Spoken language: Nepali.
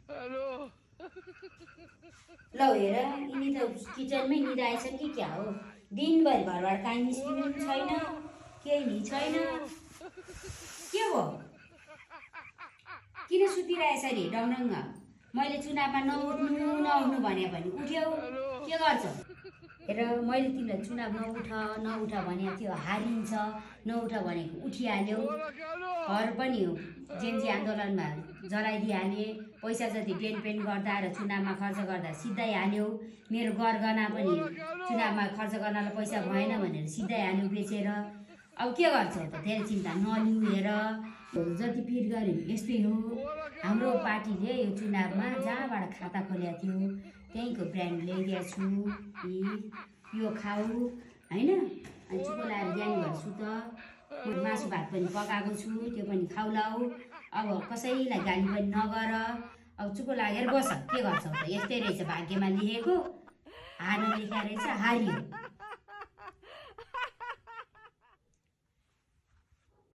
ल हेर यिनी त किचनमै निदाएछन् कि क्या हो। दिनभरि घरबाट काहीँ निस्किनु पनि छैन, केही नि छैन। के हो किन सुतिरहेछ अरे डङडङ्ग? मैले चुनावमा नउठ्नु भने उठ्यौ, के गर्छौ? हेर मैले तिमीलाई चुनाव नउठ भनेको थियो, हारिन्छ नउठ भनेको उठिहाल्यौ। घर पनि जेन्जी आन्दोलनमा जलाइदिइहाले, पैसा जति पेन गर्दा र चुनावमा खर्च गर्दा सिधाइहाल्यौ। मेरो गरगहना पनि चुनावमा खर्च गर्नलाई पैसा भएन भनेर सिधाइहाल्यौ बेचेर। अब के गर्छौ त? धेरै चिन्ता नलिऊ। हेर जति पिर गर्यो यस्तै हो। हाम्रो पार्टीले यो चुनावमा जहाँबाट खाता खोलेको थियो त्यहीँको ब्रान्ड ल्याइदिएको छु, यो खाऊ होइन। अनि चुप लाएर ज्ञान घर सुत। मासु भात पनि पकाएको छु, त्यो पनि खाउलाऊ। अब कसैलाई गाली पनि नगर। अब चुप लागेर बस। के गर्छौ त? यस्तै रहेछ भाग्यमा लेखेको। हार्न लेखा रहेछ, हारियो।